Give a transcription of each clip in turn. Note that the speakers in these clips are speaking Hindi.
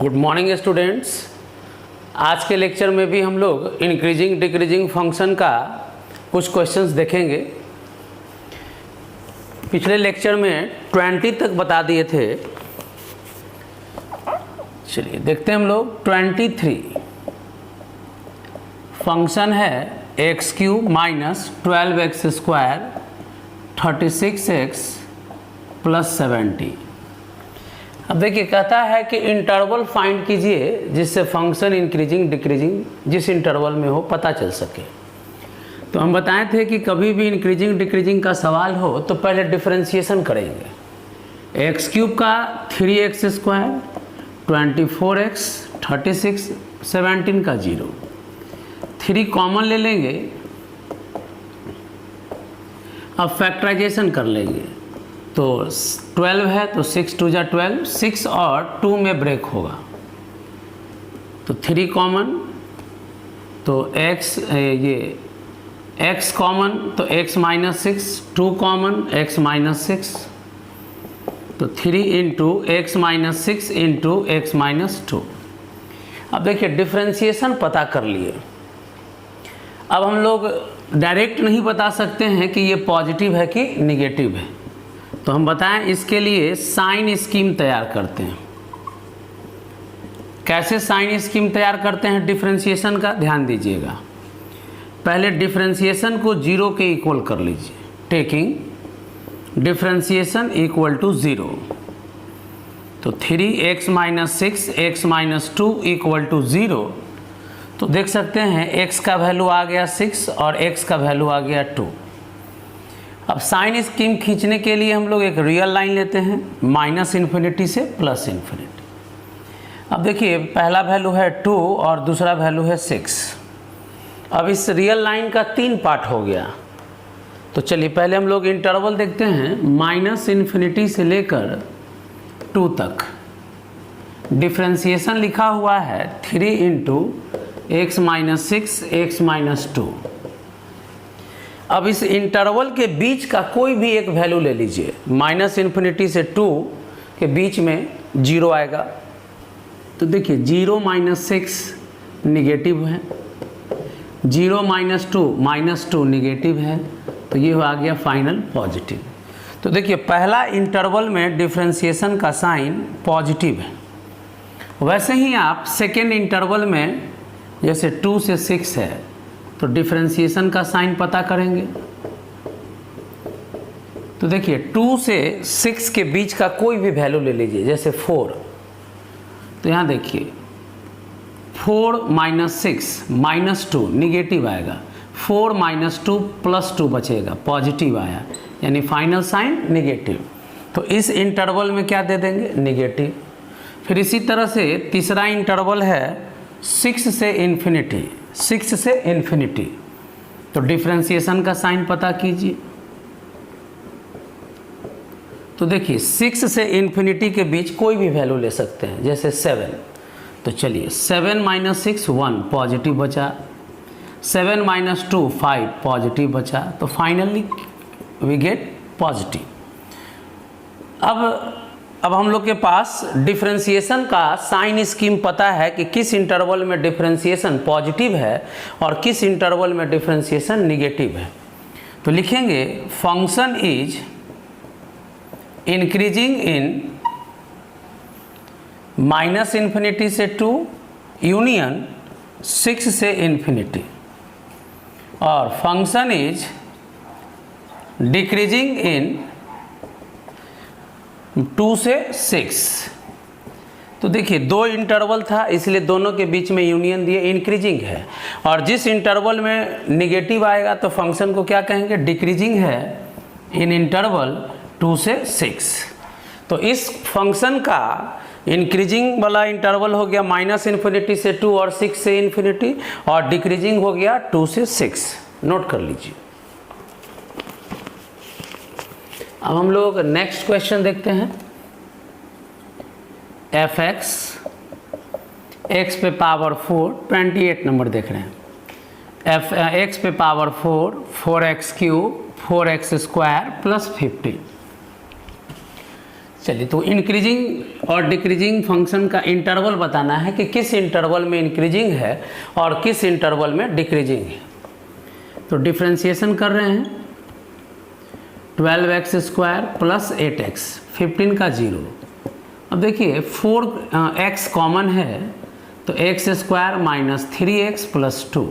Good morning students. आज के लेक्चर में भी हम लोग इंक्रीजिंग डिक्रीजिंग फंक्शन का कुछ क्वेश्चंस देखेंगे। पिछले लेक्चर में 20 तक बता दिए थे। चलिए देखते हैं हम लोग 23। फंक्शन है x cube minus 12x square 36x plus 70। अब देखिए कहता है कि इंटरवल फाइंड कीजिए जिससे फंक्शन इंक्रीजिंग डिक्रीजिंग जिस इंटरवल में हो पता चल सके। तो हम बताए थे कि कभी भी इंक्रीजिंग डिक्रीजिंग का सवाल हो तो पहले डिफरेंशिएशन करेंगे। एक्स क्यूब का 3x स्क्वायर 24x 36 17 का 0, 3 कॉमन ले लेंगे। अब फैक्टराइजेशन कर लेंगे तो 12 है तो 6 2 जा 12, 6 और 2 में ब्रेक होगा तो 3 कॉमन, तो x कॉमन तो x minus 6, 2 common x minus 6 तो 3 into x minus 6 into x minus 2। अब देखिए डिफरेंशिएशन पता कर लिए। अब हम लोग डायरेक्ट नहीं बता सकते हैं कि ये पॉजिटिव है कि निगेटिव है, तो हम बताएं इसके लिए साइन स्कीम तैयार करते हैं। कैसे साइन स्कीम तैयार करते हैं डिफरेंशिएशन का, ध्यान दीजिएगा। पहले डिफरेंशिएशन को 0 के इक्वल कर लीजिए, टेकिंग डिफरेंशिएशन इक्वल टू 0। तो 3x minus 6 x minus 2 equal to 0। तो देख सकते हैं x का वैल्यू आ गया 6 और x का वैल्यू आ गया 2। अब साइन स्कीम खींचने के लिए हम लोग एक रियल लाइन लेते हैं माइनस इन्फिनिटी से प्लस इन्फिनिटी। अब देखिए पहला वैल्यू है 2 और दूसरा वैल्यू है 6। अब इस रियल लाइन का 3 पार्ट हो गया। तो चलिए पहले हम लोग इंटरवल देखते हैं माइनस इन्फिनिटी से लेकर 2 तक। डिफरेंशिएशन लिखा हुआ है 3 into x minus 6 x minus 2। अब इस इंटरवल के बीच का कोई भी एक वैल्यू ले लीजिए। माइनस इन्फिनिटी से 2 के बीच में 0 आएगा। तो देखिए 0 माइनस 6 निगेटिव है, 0 माइनस 2 माइनस 2 निगेटिव है, तो ये आ गया फाइनल पॉजिटिव। तो देखिए पहला इंटरवल में डिफरेंशिएशन का साइन पॉजिटिव है। वैसे ही आप सेकेंड इंटरवल में जैसे 2 से 6 है तो डिफरेंशिएशन का साइन पता करेंगे। तो देखिए 2 से 6 के बीच का कोई भी वैल्यू ले लीजिए, जैसे 4। तो यहाँ देखिए 4 माइनस 6 माइनस 2 निगेटिव आएगा, 4 माइनस 2 प्लस 2 बचेगा, पॉजिटिव आया, यानी फाइनल साइन निगेटिव। तो इस इंटरवल में क्या दे देंगे, निगेटिव। फिर इसी तरह से तीसरा इंटरवल है 6 से इन्फिनिटी, 6 से इन्फिनिटी। तो डिफरेंशिएशन का साइन पता कीजिए। तो देखिए 6 से इन्फिनिटी के बीच कोई भी वैल्यू ले सकते हैं, जैसे 7। तो चलिए 7 माइनस 6 1 पॉजिटिव बचा, 7 माइनस 2 5 पॉजिटिव बचा। तो फाइनली वी गेट पॉजिटिव। अब हम लोग के पास डिफरेंशिएशन का साइन स्कीम पता है कि किस इंटरवल में डिफरेंशिएशन पॉजिटिव है और किस इंटरवल में डिफरेंशिएशन निगेटिव है। तो लिखेंगे function is increasing in minus infinity से 2 यूनियन 6 से इन्फिनिटी, और फंक्शन इज डिक्रीजिंग इन 2 से 6। तो देखिए 2 इंटरवल था इसलिए दोनों के बीच में यूनियन दिए, इंक्रीजिंग है। और जिस इंटरवल में निगेटिव आएगा तो फंक्शन को क्या कहेंगे, डिक्रीजिंग है इन इंटरवल 2 से 6। तो इस फंक्शन का इंक्रीजिंग वाला इंटरवल हो गया माइनस इन्फिनिटी से 2 और 6 से इन्फिनिटी, और डिक्रीजिंग हो गया 2 से 6। नोट कर लीजिए। अब हम लोग नेक्स्ट क्वेश्चन देखते हैं। एफ एक्स पे पावर 4, 28 नंबर देख रहे हैं। एफ एक्स पे power 4 4x cube 4x square plus 50। चलिए, तो इंक्रीजिंग और डिक्रीजिंग फंक्शन का इंटरवल बताना है कि किस इंटरवल में इंक्रीजिंग है और किस इंटरवल में डिक्रीजिंग है। तो डिफ्रेंशिएशन कर रहे हैं 12x² प्लस 8x, 15 का 0। अब देखिए 4x कॉमन है तो x² minus 3x plus 2।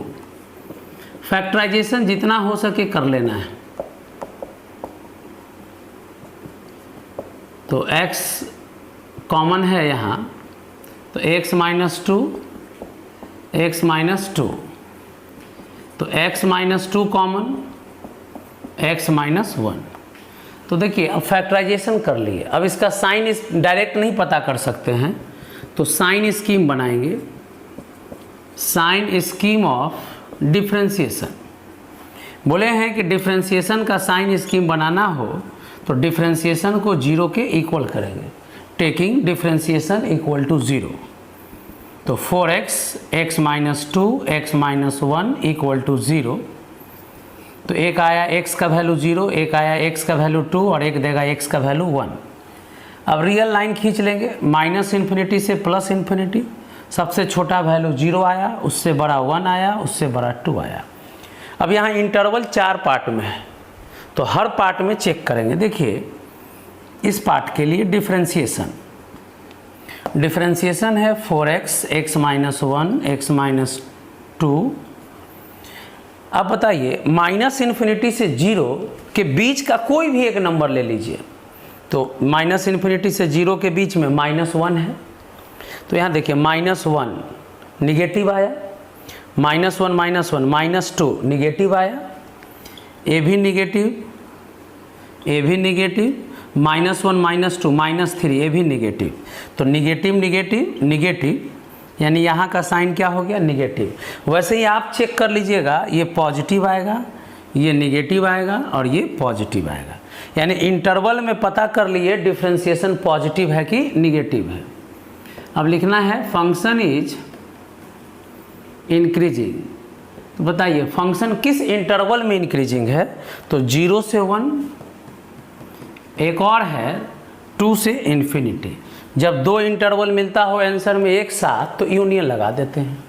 Factorisation जितना हो सके कर लेना है। तो x कॉमन है यहाँ, तो x माइनस 2, x माइनस 2, तो x minus 2 common, x minus 1। तो देखिए अब फैक्टराइजेशन कर लिए। अब इसका साइन इस डायरेक्ट नहीं पता कर सकते हैं, तो साइन स्कीम बनाएंगे, साइन स्कीम ऑफ डिफ्रेंशिएशन। बोले हैं कि डिफ्रेंशिएशन का साइन स्कीम बनाना हो तो डिफ्रेंशिएशन को 0 के इक्वल करेंगे, टेकिंग डिफ्रेंशिएशन इक्वल टू 0। तो 4x, x minus 2, x minus 1 equal to 0। तो एक आया x का वैल्यू 0, एक आया x का वैल्यू 2 और एक देगा x का वैल्यू 1। अब रियल लाइन खींच लेंगे, माइनस इन्फिनिटी से प्लस इन्फिनिटी। सबसे छोटा वैल्यू 0 आया, उससे बड़ा 1 आया, उससे बड़ा 2 आया। अब यहाँ इंटरवल 4 पार्ट में है, तो हर पार्ट में चेक करेंगे। देखिए इस पार्ट के लिए डिफ्रेंशिएशन है 4x, x minus 1, x minus 2। अब बताइए माइनस इन्फिनिटी से 0 के बीच का कोई भी एक नंबर ले लीजिए। तो माइनस इन्फिनिटी से 0 के बीच में -1 है, तो यहाँ देखिए -1 निगेटिव आया, -1 -2 निगेटिव आया, ए भी निगेटिव, -1 -2 -3 ये भी निगेटिव। तो निगेटिव निगेटिव निगेटिव, यानी यहाँ का साइन क्या हो गया, निगेटिव। वैसे ही आप चेक कर लीजिएगा, ये पॉजिटिव आएगा, ये निगेटिव आएगा और ये पॉजिटिव आएगा। यानी इंटरवल में पता कर लिए डिफ्रेंशिएशन पॉजिटिव है कि निगेटिव है। अब लिखना है फंक्शन इज इंक्रीजिंग। तो बताइए फंक्शन किस इंटरवल में इंक्रीजिंग है। तो 0 से 1, एक और है 2 से इन्फिनिटी। जब दो इंटरवल मिलता हो आंसर में एक साथ तो यूनियन लगा देते हैं।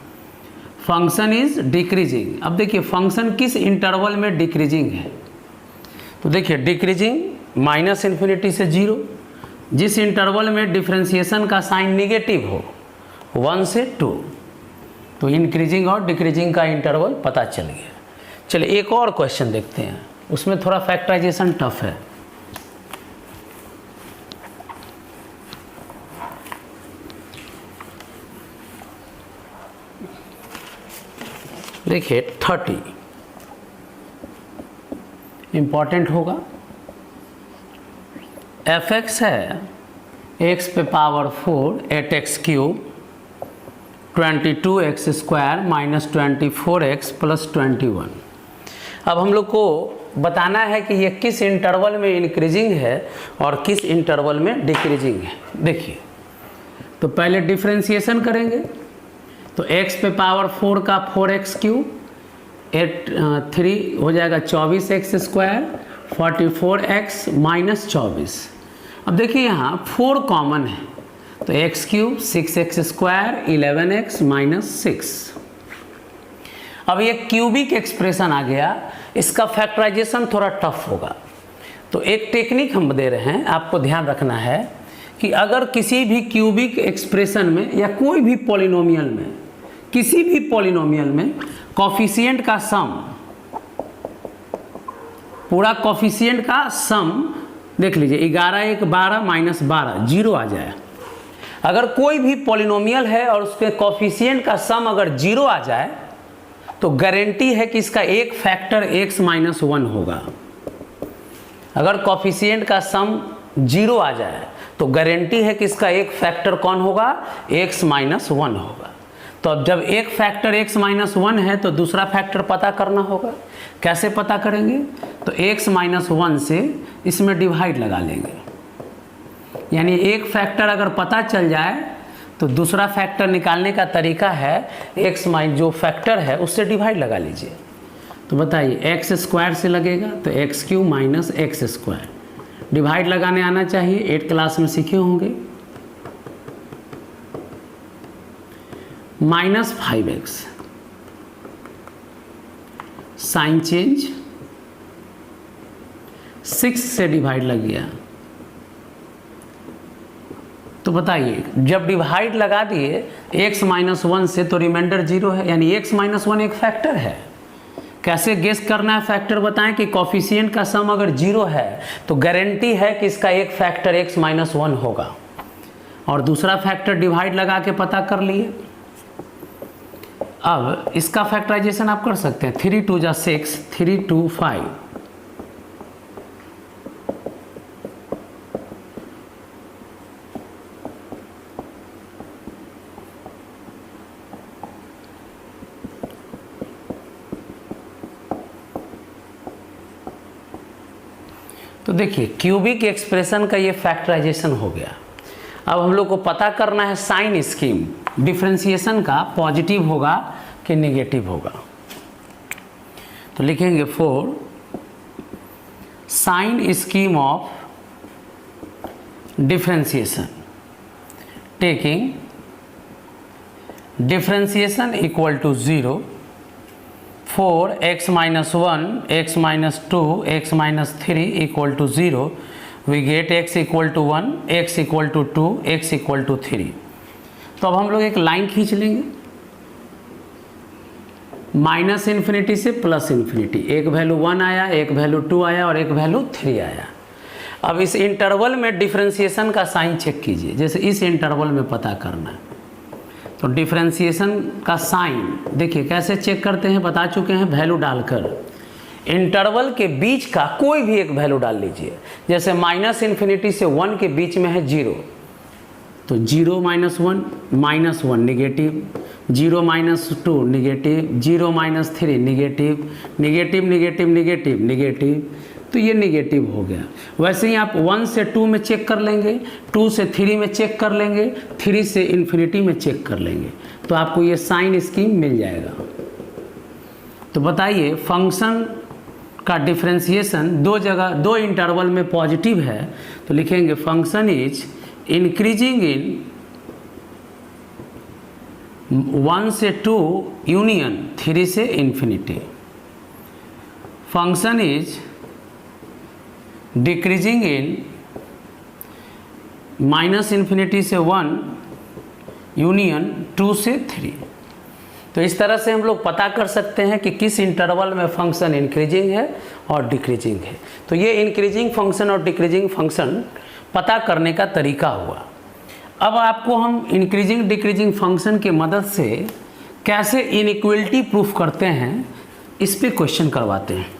Function is decreasing. अब देखिए फंक्शन किस इंटरवल में डिक्रीजिंग है। तो देखिए डिक्रीजिंग माइनस इन्फिनिटी से 0, जिस इंटरवल में डिफ्रेंशिएशन का साइन निगेटिव हो 1 से 2, तो इंक्रीजिंग और डिक्रीजिंग का इंटरवल पता चल गया। चलिए एक और क्वेश्चन देखते हैं, उसमें थोड़ा फैक्टराइजेशन टफ है। देखिए 30 इंपॉर्टेंट होगा। fx है x पे power 4 8x³ 22x² minus 24x plus 21। अब हम लोग को बताना है कि ये किस इंटरवल में इंक्रीजिंग है और किस इंटरवल में डिक्रीजिंग है। देखिए तो पहले डिफ्रेंशिएशन करेंगे, तो x पे पावर 4 का 4x³ 3 हो जाएगा 24x², 44x माइनस 24। अब देखिए यहाँ 4 कॉमन है, तो x³ 6x² 11x माइनस 6। अब ये क्यूबिक एक्सप्रेशन आ गया, इसका फैक्टराइजेशन थोड़ा टफ होगा। तो एक टेक्निक हम दे रहे हैं, आपको ध्यान रखना है कि अगर किसी भी क्यूबिक एक्सप्रेशन में या कोई भी पॉलिनोमियल में, किसी भी पॉलिनोमियल में कोफिशिएंट का सम, पूरा कोफिशिएंट का सम देख लीजिए 11 1 12 माइनस 12 0 आ जाए। अगर कोई भी पॉलिनोमियल है और उसके कोफिशिएंट का सम अगर 0 आ जाए तो गारंटी है कि इसका एक फैक्टर x माइनस 1 होगा। अगर कोफिशिएंट का सम 0 आ जाए तो गारंटी है कि इसका एक फैक्टर कौन होगा, x माइनस 1 होगा। तो अब जब एक फैक्टर x माइनस 1 है तो दूसरा फैक्टर पता करना होगा। कैसे पता करेंगे, तो x माइनस 1 से इसमें डिवाइड लगा लेंगे। यानी एक फैक्टर अगर पता चल जाए तो दूसरा फैक्टर निकालने का तरीका है x माइनस जो फैक्टर है उससे डिवाइड लगा लीजिए। तो बताइए x² से लगेगा तो x³ माइनस x² डिवाइड लगाने आना चाहिए, 8 क्लास में सीखे होंगे। -5x साइन चेंज, 6 से डिवाइड लग गया। तो बताइए जब डिवाइड लगा दिए x - 1 से तो रिमाइंडर 0 है, यानी x - 1 एक फैक्टर है। कैसे गेस करना है फैक्टर बताएं कि कॉफिशिएंट का सम अगर 0 है तो गारंटी है कि इसका एक फैक्टर x - 1 होगा। और दूसरा फैक्टर डिवाइड लगा के पता कर लिए। अब इसका फैक्टराइजेशन आप कर सकते हैं, 3 × 2 = 6, 3 × 2 = 5। तो देखिए क्यूबिक एक्सप्रेशन का ये फैक्टराइजेशन हो गया। अब हम लोग को पता करना है साइन स्कीम, डिफरेंशिएशन का पॉजिटिव होगा कि नेगेटिव होगा। तो लिखेंगे for sign scheme of differentiation taking differentiation equal to 0 for x - 1, x - 2, x - 3 equal to 0, we get x equal to 1, x equal to 2, x equal to 3। तो अब हम लोग एक लाइन खींच लेंगे -∞ से +∞। एक वैल्यू 1 आया, एक वैल्यू 2 आया और एक वैल्यू 3 आया। अब इस इंटरवल में डिफरेंशिएशन का साइन चेक कीजिए, जैसे इस इंटरवल में पता करना है। तो डिफरेंशिएशन का साइन देखिए कैसे चेक करते हैं, बता चुके हैं, वैल्यू डालकर इंटरवल के बीच का कोई भी एक वैल्यू डाल लीजिए। जैसे -∞ से 1 के बीच में है 0, तो 0 - 1 -1 negative, 0 - 2 negative, 0 - 3 negative, negative negative negative negative, तो ये नेगेटिव हो गया। वैसे ही आप 1 से 2 में चेक कर लेंगे, 2 से 3 में चेक कर लेंगे, 3 से इन्फिनिटी में चेक कर लेंगे, तो आपको ये साइन स्कीम मिल जाएगा। तो बताइए फंक्शन का डिफरेंशिएशन दो जगह, दो इंटरवल में पॉजिटिव है, तो लिखेंगे फंक्शन इज इंक्रीजिंग इन 1 से 2 यूनियन 3 से infinity. Function is decreasing in -∞ से 1 यूनियन 2 से 3। तो इस तरह से हम लोग पता कर सकते हैं कि किस इंटरवल में फंक्शन इंक्रीजिंग है और डिक्रीजिंग है। तो ये इंक्रीजिंग फंक्शन और डिक्रीजिंग फंक्शन पता करने का तरीका हुआ। अब आपको हम इंक्रीजिंग डिक्रीजिंग फंक्शन की मदद से कैसे इनइक्वलिटी प्रूफ करते हैं इस पे क्वेश्चन करवाते हैं।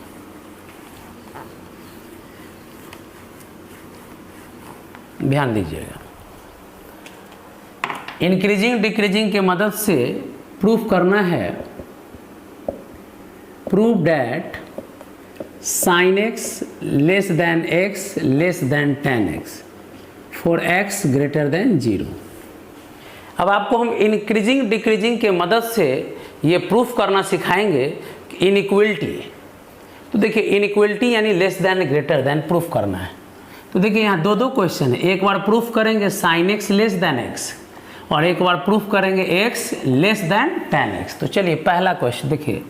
ध्यान दीजिएगा, इंक्रीजिंग डिक्रीजिंग के मदद से प्रूफ करना है, prove that sin x less than x less than tan x for x greater than 0। अब आपको हम इंक्रीजिंग डिक्रीजिंग के मदद से ये प्रूफ करना सिखाएंगे कि इनइक्वलिटी। तो देखिए इनइक्वलिटी यानी less than greater than proof करना है। तो देखिए यहाँ दो क्वेश्चन है, एक बार प्रूफ करेंगे sin x less than x और एक बार प्रूफ करेंगे x less than tan x। तो चलिए पहला क्वेश्चन देखिए,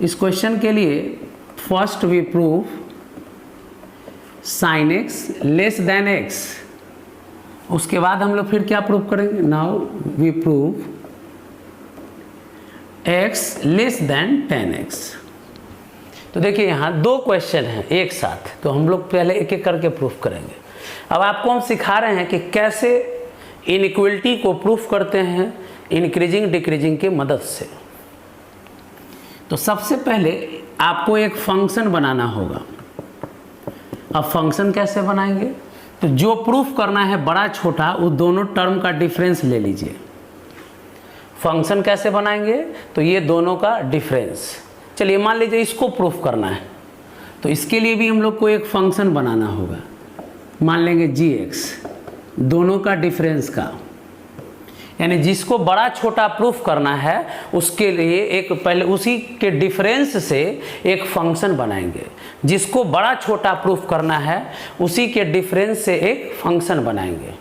इस क्वेश्चन के लिए first we prove sin x less than x, उसके बाद हम लोग फिर क्या प्रूव करेंगे, now we prove x less than tan x। तो देखिए यहाँ दो क्वेश्चन हैं एक साथ, तो हम लोग पहले एक एक करके प्रूफ करेंगे। अब आपको हम सिखा रहे हैं कि कैसे इनइक्वलिटी को प्रूफ करते हैं इंक्रीजिंग डिक्रीजिंग की मदद से। तो सबसे पहले आपको एक फंक्शन बनाना होगा। अब फंक्शन कैसे बनाएंगे, तो जो प्रूफ करना है बड़ा छोटा वो दोनों टर्म का डिफरेंस ले लीजिए। फंक्शन कैसे बनाएंगे, तो ये दोनों का डिफरेंस, चलिए मान लीजिए इसको प्रूफ करना है, तो इसके लिए भी हम लोग को एक फंक्शन बनाना होगा। मान लेंगे gx, दोनों का डिफरेंस का, यानी जिसको बड़ा छोटा प्रूफ करना है उसके लिए एक पहले उसी के डिफरेंस से एक फंक्शन बनाएंगे। जिसको बड़ा छोटा प्रूफ करना है उसी के डिफरेंस से एक फंक्शन बनाएंगे।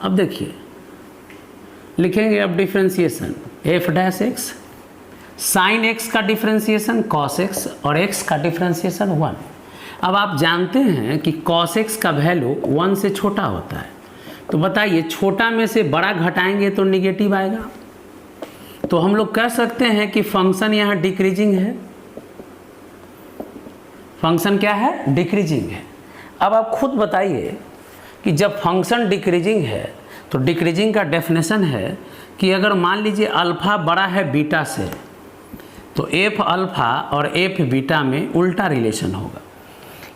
अब देखिए लिखेंगे अब differentiation F dash x, sine x का डिफरेंशिएशन कॉस एक्स और एक्स का डिफरेंशिएशन 1। अब आप जानते हैं कि कॉस एक्स का वैल्यू 1 से छोटा होता है, तो बताइए छोटा में से बड़ा घटाएंगे तो निगेटिव आएगा। तो हम लोग कह सकते हैं कि फंक्शन यहाँ डिक्रीजिंग है। फंक्शन क्या है? डिक्रीजिंग है। अब आप खुद बताइए कि जब फंक्शन डिक्रीजिंग है तो डिक्रीजिंग का डेफिनेशन है कि अगर मान लीजिए अल्फ़ा बड़ा है बीटा से तो एफ अल्फ़ा और एफ बीटा में उल्टा रिलेशन होगा।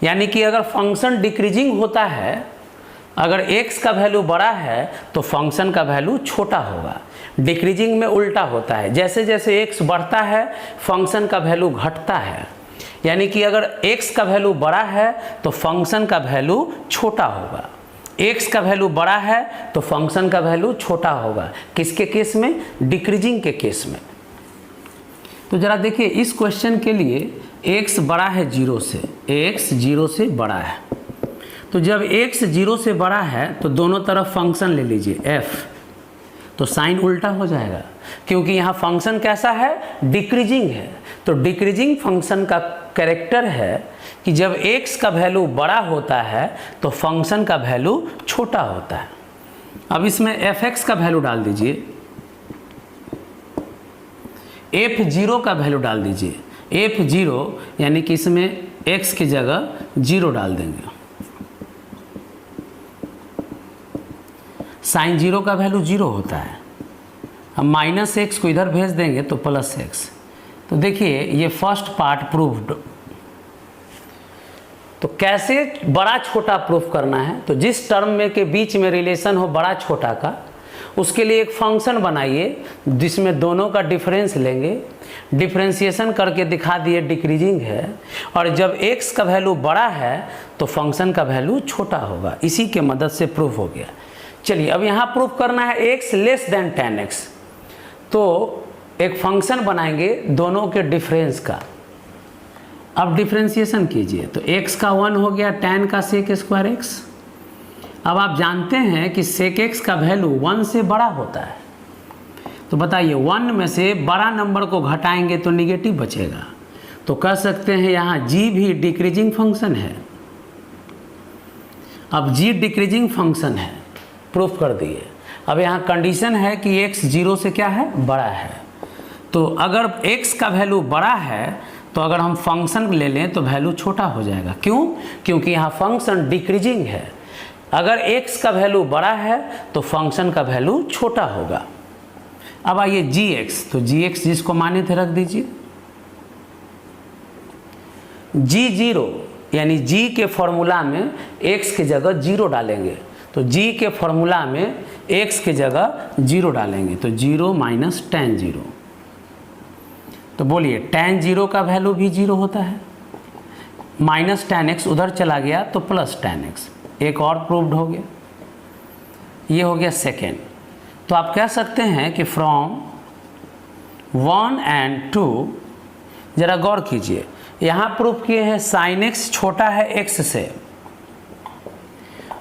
यानी कि अगर फंक्शन डिक्रीजिंग होता है, अगर x का वैल्यू बड़ा है तो फंक्शन का वैल्यू छोटा होगा। डिक्रीजिंग में उल्टा होता है, जैसे जैसे x बढ़ता है फंक्शन का वैल्यू घटता है। यानी कि अगर x का वैल्यू बड़ा है तो फंक्शन का वैल्यू छोटा होगा, x का वैल्यू बड़ा है तो फंक्शन का वैल्यू छोटा होगा। किसके केस में? डिक्रीजिंग के केस में। तो जरा देखिए इस क्वेश्चन के लिए x बड़ा है 0 से, x 0 से बड़ा है, तो जब x 0 से बड़ा है तो दोनों तरफ फंक्शन ले लीजिए f, तो साइन उल्टा हो जाएगा क्योंकि यहाँ फंक्शन कैसा है? डिक्रीजिंग है। तो डिक्रीजिंग फंक्शन का कैरेक्टर है कि जब x का वैल्यू बड़ा होता है तो फंक्शन का वैल्यू छोटा होता है। अब इसमें fx का वैल्यू डाल दीजिए, f0 का वैल्यू डाल दीजिए। f0 यानी कि इसमें x की जगह 0 डाल देंगे। साइन 0 का वैल्यू 0 होता है। अब माइनस एक्स को इधर भेज देंगे तो प्लस एक्स। तो देखिए ये फर्स्ट पार्ट प्रूव्ड। तो कैसे बड़ा छोटा प्रूफ करना है? तो जिस टर्म में के बीच में रिलेशन हो बड़ा छोटा का, उसके लिए एक फंक्शन बनाइए जिसमें दोनों का डिफरेंस लेंगे, डिफरेंशिएशन करके दिखा दिए डिक्रीजिंग है, और जब x का वैल्यू बड़ा है तो फंक्शन का वैल्यू छोटा होगा। इसी के मदद से प्रूफ हो गया। चलिए अब यहाँ प्रूफ करना है x less than tan x, तो एक फंक्शन बनाएंगे दोनों के डिफरेंस का। अब डिफरेंशिएशन कीजिए तो x का 1 हो गया tan का sec स्क्वायर x। अब आप जानते हैं कि sec x का वैल्यू 1 से बड़ा होता है, तो बताइए 1 में से बड़ा नंबर को घटाएंगे तो निगेटिव बचेगा। तो कह सकते हैं यहाँ g भी डिक्रीजिंग फंक्शन है। अब g डिक्रीजिंग फंक्शन है, प्रूफ कर दिए। अब यहाँ कंडीशन है कि x 0 से क्या है? बड़ा है। तो अगर x का वैल्यू बड़ा है तो अगर हम फंक्शन ले लें तो वैल्यू छोटा हो जाएगा। क्यों? क्योंकि यहाँ फंक्शन डिक्रीजिंग है। अगर x का वैल्यू बड़ा है तो फंक्शन का वैल्यू छोटा होगा। अब आइए gx, तो gx जिसको माने थे रख दीजिए। g0 यानी g के फॉर्मूला में x की जगह 0 डालेंगे, तो g के फॉर्मूला में x की जगह 0 डालेंगे, तो 0 माइनस tan 0। तो बोलिए tan 0 का वैल्यू भी 0 होता है, माइनस tan x उधर चला गया तो प्लस tan x। एक और प्रूव्ड हो गया, ये हो गया सेकेंड। तो आप कह सकते हैं कि फ्रॉम 1 and 2, जरा गौर कीजिए, यहाँ प्रूफ किए हैं साइन x छोटा है x से,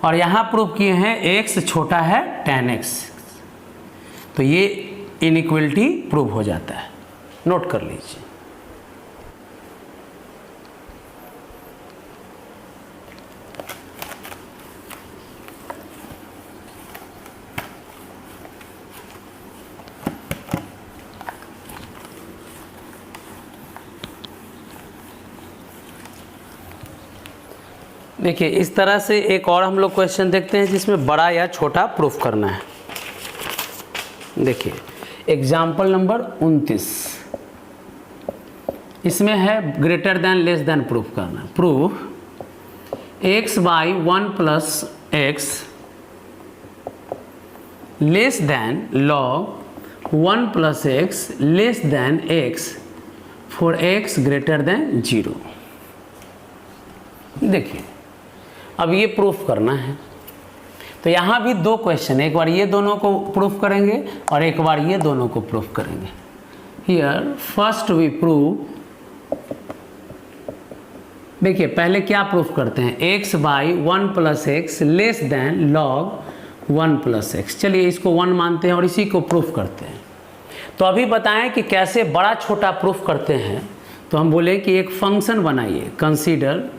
और यहाँ प्रूफ किए हैं x छोटा है tan x। तो ये इनइक्वलिटी प्रूव हो जाता है, नोट कर लीजिए। देखिए इस तरह से एक और हम लोग क्वेश्चन देखते हैं जिसमें बड़ा या छोटा प्रूफ करना है। देखिए एग्जाम्पल नंबर 29, इसमें है greater than less than proof करना। Proof x by 1 plus x less than log 1 plus x less than x for x greater than 0। देखिए अब ये प्रूफ करना है, तो यहाँ भी दो क्वेश्चन, एक बार ये दोनों को प्रूफ करेंगे और एक बार ये दोनों को प्रूफ करेंगे। हियर फर्स्ट वी प्रूव, देखिए पहले क्या प्रूफ करते हैं, x by 1 plus x less than log 1 plus x. चलिए इसको 1 मानते हैं और इसी को प्रूफ करते हैं। तो अभी बताएं कि कैसे बड़ा छोटा प्रूफ करते हैं। तो हम बोले कि एक फंक्शन बनाइए, consider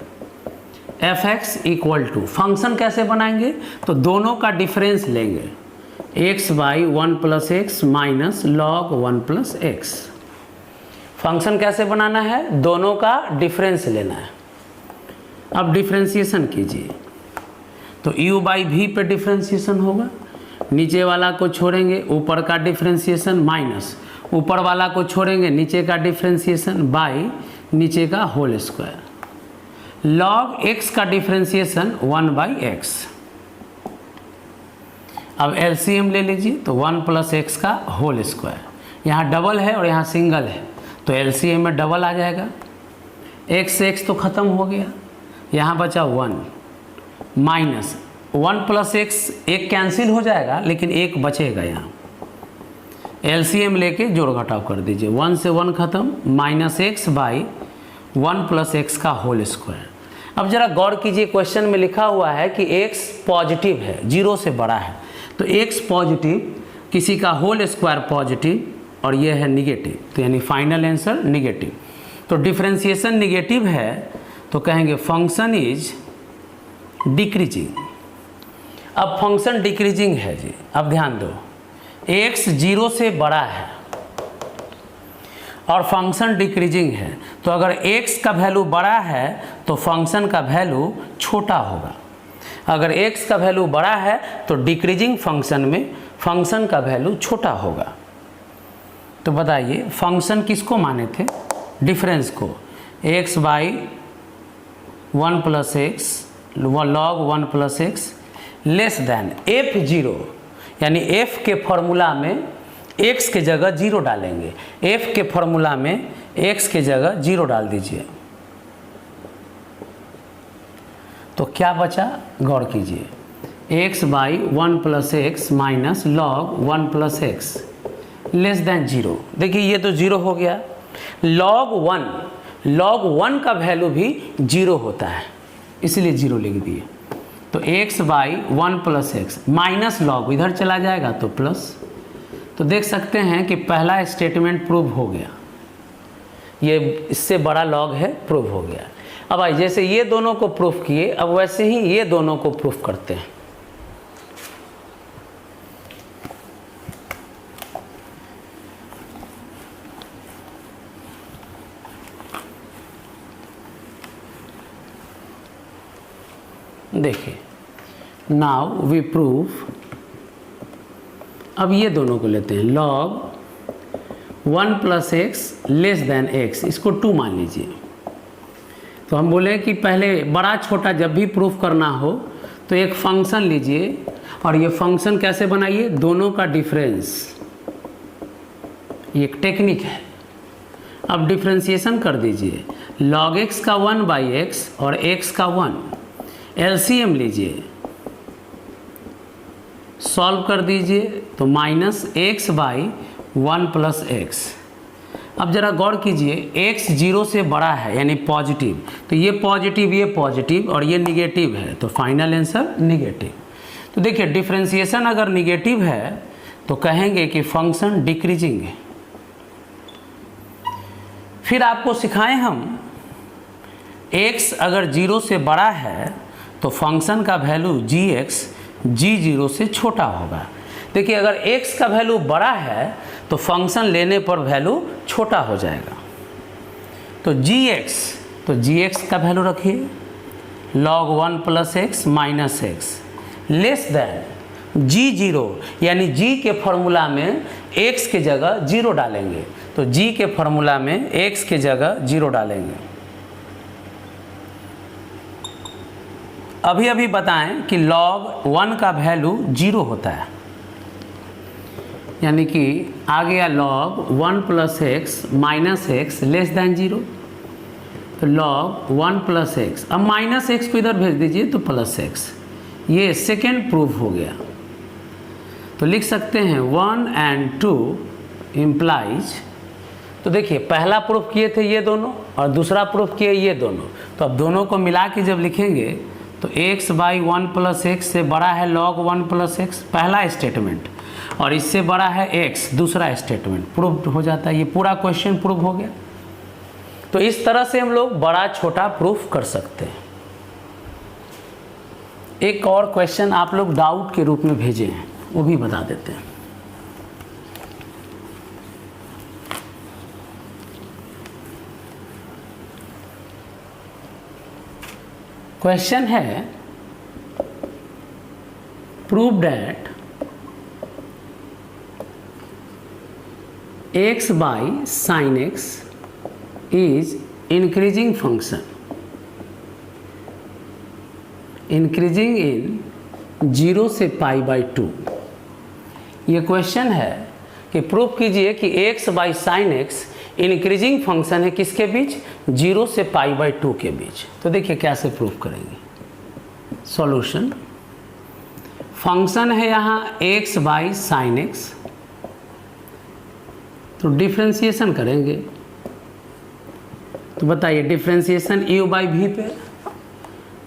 f(x) equal to, function कैसे बनाएंगे, तो दोनों का डिफरेंस लेंगे, x by 1 plus x minus log 1 plus x. Function कैसे बनाना है, दोनों का डिफरेंस लेना है। अब डिफरेंशिएशन कीजिए, तो u बाई v पे डिफरेंशिएशन होगा, नीचे वाला को छोड़ेंगे, ऊपर का डिफरेंशिएशन माइनस ऊपर वाला को छोड़ेंगे, नीचे का डिफरेंशिएशन बाई नीचे का होल स्क्वायर। लॉग x का डिफरेंशिएशन 1 बाई एक्स। अब एलसीएम ले लीजिए, तो 1 प्लस एक्स का होल स्क्वायर, यहाँ डबल है और यहाँ सिंगल है, तो एलसीएम में डबल आ जाएगा। x से x तो ख़त्म हो गया, यहाँ बचा 1 माइनस 1 प्लस एक्स, एक कैंसिल हो जाएगा लेकिन एक बचेगा यहाँ। एलसीएम लेके जोड़ घटाव कर दीजिए, 1 से 1 खत्म, minus x by 1 plus x का होल स्क्वायर। अब जरा गौर कीजिए, क्वेश्चन में लिखा हुआ है कि x पॉजिटिव है, 0 से बड़ा है, तो x पॉजिटिव, किसी का होल स्क्वायर पॉजिटिव और ये है निगेटिव, तो यानी फाइनल आंसर निगेटिव। तो डिफरेंशिएशन निगेटिव है तो कहेंगे फंक्शन इज डिक्रीजिंग। अब फंक्शन डिक्रीजिंग है जी, अब ध्यान दो, x 0 से बड़ा है और फंक्शन डिक्रीजिंग है, तो अगर x का वैल्यू बड़ा है तो फंक्शन का वैल्यू छोटा होगा। अगर x का वैल्यू बड़ा है तो डिक्रीजिंग फंक्शन में फंक्शन का वैल्यू छोटा होगा। तो बताइए फंक्शन किसको माने थे, डिफरेंस को, x by 1 plus x log 1 plus x less then f0, यानी f के फॉर्मूला में x के जगह 0 डालेंगे, f के फॉर्मूला में x के जगह 0 डाल दीजिए, तो क्या बचा, गौर कीजिए, x by 1 plus x minus log 1 plus x less then 0। देखिए ये तो 0 हो गया, लॉग 1 का वैल्यू भी 0 होता है, इसलिए 0 लिख दिए। तो x by 1 plus x minus log इधर चला जाएगा तो प्लस। तो देख सकते हैं कि पहला स्टेटमेंट प्रूव हो गया, ये इससे बड़ा लॉग है, प्रूव हो गया। अब भाई जैसे ये दोनों को प्रूफ किए, अब वैसे ही ये दोनों को प्रूफ करते हैं। देखिए नाउ वी प्रूफ, अब ये दोनों को लेते हैं, log 1 plus x less then x, इसको 2 मान लीजिए। तो हम बोले कि पहले बड़ा छोटा जब भी प्रूफ करना हो तो एक फंक्शन लीजिए और ये फंक्शन कैसे बनाइए, दोनों का डिफरेंस, ये एक टेक्निक है। अब डिफरेंशिएशन कर दीजिए, log x का 1 बाई एक्स और x का 1, एलसीएम लीजिए, सॉल्व कर दीजिए, तो minus x by 1 plus x. अब जरा गौर कीजिए, x 0 से बड़ा है यानी पॉजिटिव, तो ये पॉजिटिव और ये निगेटिव है, तो फाइनल आंसर निगेटिव। तो देखिए डिफरेंशिएशन अगर निगेटिव है तो कहेंगे कि फंक्शन डिक्रीजिंग है। फिर आपको सिखाएं हम, x अगर 0 से बड़ा है तो फंक्शन का वैल्यू gx g0 से छोटा होगा। देखिए अगर x का वैल्यू बड़ा है तो फंक्शन लेने पर वैल्यू छोटा हो जाएगा। तो gx का वैल्यू रखिए, log 1 plus x minus x less then g0, यानी g के फॉर्मूला में x के जगह 0 डालेंगे, तो g के फॉर्मूला में x के जगह 0 डालेंगे। अभी बताएं कि log 1 का वैल्यू 0 होता है, यानी कि आ गया log 1 plus x minus x less than 0, तो log 1 प्लस एक्स, अब माइनस एक्स को इधर भेज दीजिए तो प्लस एक्स, ये सेकेंड प्रूफ हो गया। तो लिख सकते हैं 1 and 2 इम्प्लाइज, तो देखिए पहला प्रूफ किए थे ये दोनों और दूसरा प्रूफ किए ये दोनों, तो अब दोनों को मिला के जब लिखेंगे तो x बाई 1 प्लस एक्स से बड़ा है log 1 प्लस एक्स, पहला स्टेटमेंट, और इससे बड़ा है x, दूसरा स्टेटमेंट, प्रूफ हो जाता है। ये पूरा क्वेश्चन प्रूफ हो गया। तो इस तरह से हम लोग बड़ा छोटा प्रूफ कर सकते हैं। एक और क्वेश्चन आप लोग डाउट के रूप में भेजे हैं, वो भी बता देते हैं। क्वेश्चन है prove that x by sine x is increasing function, increasing in 0 से पाई बाई 2। ये क्वेश्चन है कि प्रूफ कीजिए कि x by sine x increasing function है किसके बीच, 0 से पाई बाई 2 के बीच। तो देखिए कैसे प्रूफ करेंगे। सॉल्यूशन, फंक्शन है यहाँ x बाई साइन एक्स, तो डिफ्रेंशिएशन करेंगे। तो बताइए डिफ्रेंशिएशन u बाई v पे,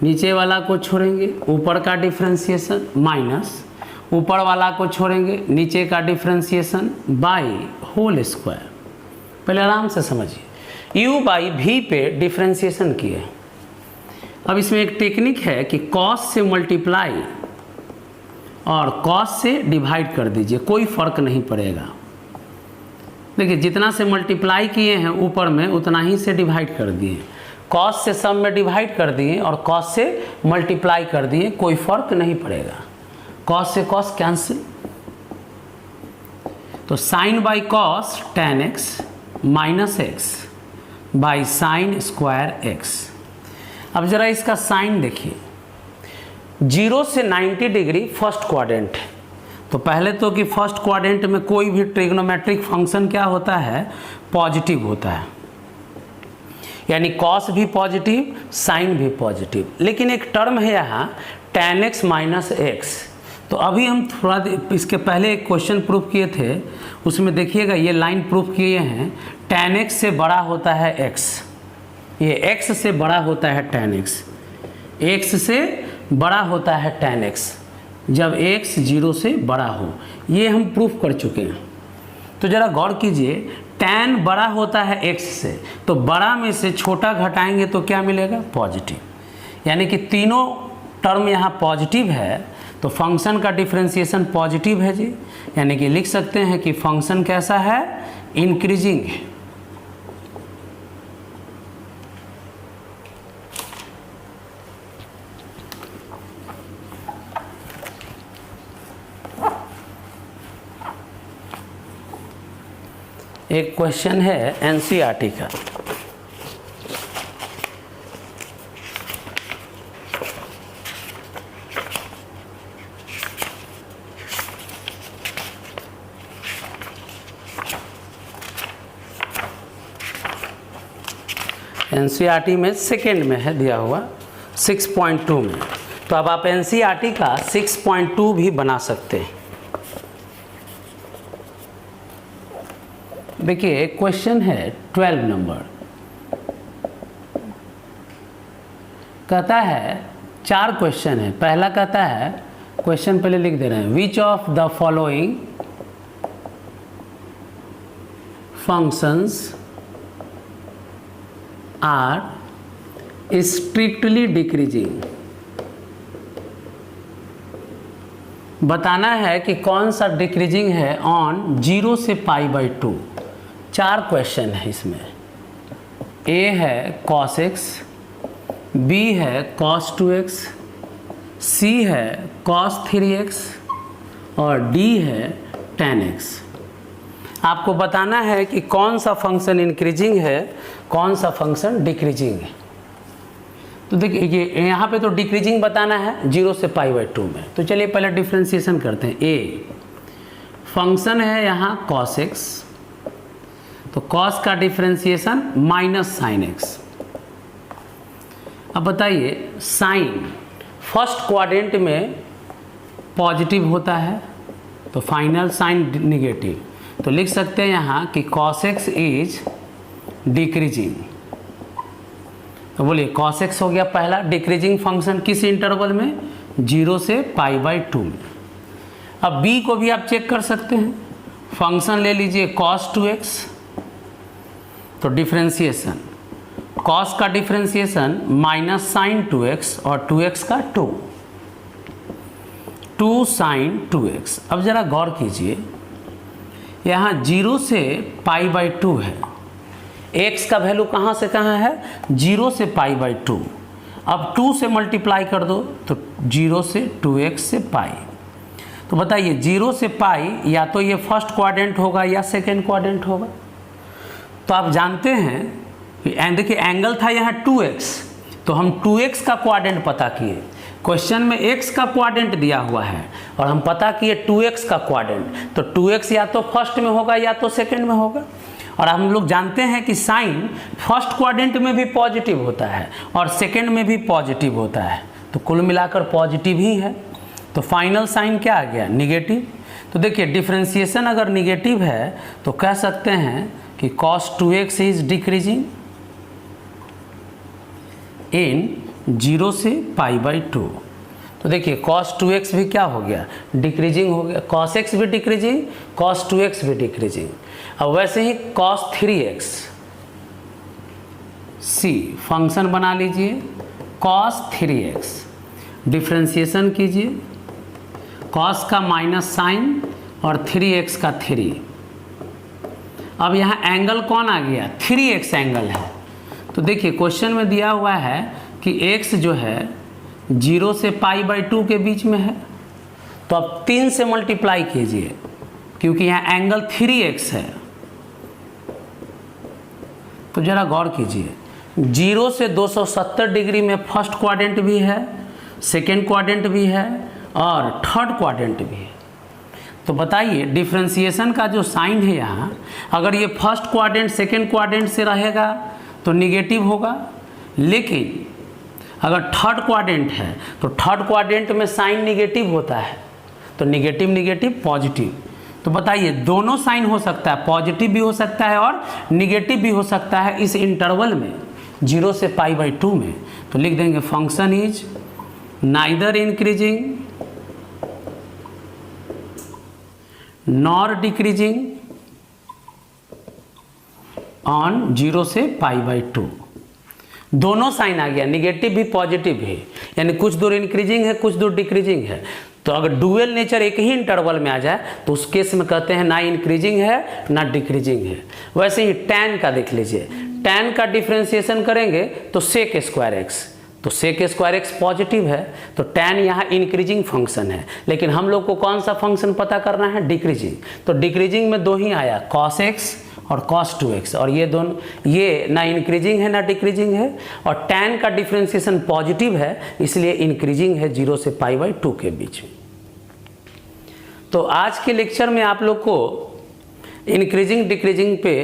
नीचे वाला को छोड़ेंगे, ऊपर का डिफ्रेंशिएशन माइनस ऊपर वाला को छोड़ेंगे, नीचे का डिफ्रेंशिएशन बाई होल स्क्वायर। पहले आराम से समझिए, u बाई v पे डिफ्रेंशिएशन किए। अब इसमें एक टेक्निक है कि cos से मल्टीप्लाई और cos से डिवाइड कर दीजिए, कोई फर्क नहीं पड़ेगा। देखिए जितना से मल्टीप्लाई किए हैं ऊपर में उतना ही से डिवाइड कर दिए, cos से सब में डिवाइड कर दिए और cos से मल्टीप्लाई कर दिए, कोई फर्क नहीं पड़ेगा। cos से cos कैंसिल, तो sine by cos tan x minus x by sine square x. अब जरा इसका साइन देखिए, 0 से 90 डिग्री फर्स्ट क्वाड्रेंट है। तो पहले तो कि फर्स्ट क्वाड्रेंट में कोई भी ट्रिग्नोमेट्रिक फंक्शन क्या होता है, पॉजिटिव होता है, यानी cos भी पॉजिटिव, साइन भी पॉजिटिव। लेकिन एक टर्म है यहाँ tan x माइनस एक्स। तो अभी हम थोड़ा इसके पहले एक क्वेश्चन प्रूफ किए थे, उसमें देखिएगा ये लाइन प्रूफ किए हैं, tan x से बड़ा होता है x, ये x से बड़ा होता है tan x, x से बड़ा होता है tan x जब x 0 से बड़ा हो। ये हम प्रूफ कर चुके हैं। तो ज़रा गौर कीजिए, tan बड़ा होता है x से, तो बड़ा में से छोटा घटाएंगे तो क्या मिलेगा, पॉजिटिव। यानी कि तीनों टर्म यहाँ पॉजिटिव है, तो फंक्शन का डिफरेंशिएशन पॉजिटिव है जी। यानी कि लिख सकते हैं कि फंक्शन कैसा है, इंक्रीजिंग है। एक क्वेश्चन है एनसीईआरटी का, एनसीईआरटी में सेकेंड में है दिया हुआ 6.2 में। तो अब आप एनसीईआरटी का 6.2 भी बना सकते हैं। देखिए क्वेश्चन है 12 नंबर, कहता है 4 क्वेश्चन है। पहला कहता है, क्वेश्चन पहले लिख दे रहे हैं, which of the following functions are strictly decreasing. बताना है कि कौन सा डिक्रीजिंग है ऑन 0 से पाई बाई 2। 4 क्वेश्चन है इसमें। ए है cos x, बी है cos 2x, सी है cos 3x और डी है tan x। आपको बताना है कि कौन सा फंक्शन इंक्रीजिंग है, कौन सा फंक्शन डिक्रीजिंग है। तो देखिए ये यहाँ पे तो डिक्रीजिंग बताना है 0 से पाई बाई 2 में। तो चलिए पहले डिफ्रेंशिएशन करते हैं। ए फंक्शन है यहाँ cos x, तो cos का डिफ्रेंशिएशन माइनस साइन x। अब बताइए साइन, फर्स्ट क्वाड्रेंट में पॉजिटिव होता है तो फाइनल साइन निगेटिव, तो लिख सकते हैं यहाँ कि cos x इज डिक्रीजिंग। तो बोलिए cos x हो गया पहला डिक्रीजिंग फंक्शन किस इंटरवल में, 0 से π/2 में। अब b को भी आप चेक कर सकते हैं, फंक्शन ले लीजिए cos 2x, तो डिफ्रेंसिएशन cos का डिफ्रेंसिएशन माइनस साइन 2x और 2x का 2 साइन 2x। अब ज़रा गौर कीजिए, यहाँ 0 से π/2 है, x का वैल्यू कहाँ से कहाँ है, 0 से π/2। अब 2 से मल्टीप्लाई कर दो तो 0 से 2x से π। तो बताइए 0 से π या तो ये फर्स्ट क्वाड्रेंट होगा या सेकेंड क्वाड्रेंट होगा। तो आप जानते हैं कि देखिए एंगल था यहाँ 2x, तो हम 2x का क्वाड्रेंट पता किए। क्वेश्चन में x का क्वाड्रेंट दिया हुआ है और हम पता किए 2x का क्वाड्रेंट, तो 2x या तो फर्स्ट में होगा या तो सेकंड में होगा। और हम लोग जानते हैं कि साइन फर्स्ट क्वाड्रेंट में भी पॉजिटिव होता है और सेकंड में भी पॉजिटिव होता है, तो कुल मिलाकर पॉजिटिव ही है। तो फाइनल साइन क्या आ गया, निगेटिव। तो देखिए डिफ्रेंसिएशन अगर निगेटिव है तो कह सकते हैं कि cos 2x is decreasing in 0 से π/2। तो देखिए cos 2x भी क्या हो गया, डिक्रीजिंग हो गया, cos x भी डिक्रीजिंग, cos 2x भी डिक्रीजिंग। अब वैसे ही cos 3x c फंक्शन बना लीजिए, cos 3x डिफ्रेंसिएशन कीजिए, cos का माइनस साइन और 3x का 3। अब यहाँ एंगल कौन आ गया, 3x एंगल है। तो देखिए क्वेश्चन में दिया हुआ है कि x जो है 0 से π/2 के बीच में है, तो अब 3 से मल्टीप्लाई कीजिए क्योंकि यहाँ एंगल 3x है। तो जरा गौर कीजिए, 0 से 270 डिग्री में फर्स्ट क्वाड्रेंट भी है, सेकेंड क्वाड्रेंट भी है और थर्ड क्वाड्रेंट भी है। तो बताइए डिफ्रेंसिएशन का जो साइन है यहाँ, अगर ये फर्स्ट क्वाड्रेंट सेकेंड क्वाड्रेंट से रहेगा तो निगेटिव होगा, लेकिन अगर थर्ड क्वाड्रेंट है तो थर्ड क्वाड्रेंट में साइन निगेटिव होता है, तो निगेटिव निगेटिव पॉजिटिव। तो बताइए दोनों साइन हो सकता है, पॉजिटिव भी हो सकता है और निगेटिव भी हो सकता है इस इंटरवल में 0 से π/2 में। तो लिख देंगे function is neither increasing nor decreasing on 0 से π/2। दोनों साइन आ गया, निगेटिव भी पॉजिटिव भी, यानी कुछ दूर इंक्रीजिंग है कुछ दूर डिक्रीजिंग है। तो अगर डुअल नेचर एक ही इंटरवल में आ जाए तो उस केस में कहते हैं ना इंक्रीजिंग है ना डिक्रीजिंग है। वैसे ही tan का देख लीजिए, tan का डिफ्रेंसिएशन करेंगे तो sec स्क्वायर x, तो sec स्क्वायर x पॉजिटिव है, तो tan यहाँ इंक्रीजिंग फंक्शन है। लेकिन हम लोग को कौन सा फंक्शन पता करना है, डिक्रीजिंग। तो डिक्रीजिंग में दो ही आया, cos x और cos 2x, और ये दोनों, ये ना इंक्रीजिंग है ना डिक्रीजिंग है, और tan का डिफ्रेंसिएशन पॉजिटिव है इसलिए इंक्रीजिंग है 0 से π/2 के बीच में। तो आज के लेक्चर में आप लोग को इंक्रीजिंग डिक्रीजिंग पे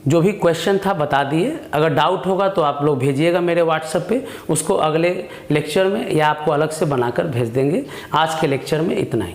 जो भी क्वेश्चन था बता दिए। अगर डाउट होगा तो आप लोग भेजिएगा मेरे व्हाट्सएप पे, उसको अगले लेक्चर में या आपको अलग से बनाकर भेज देंगे। आज के लेक्चर में इतना ही।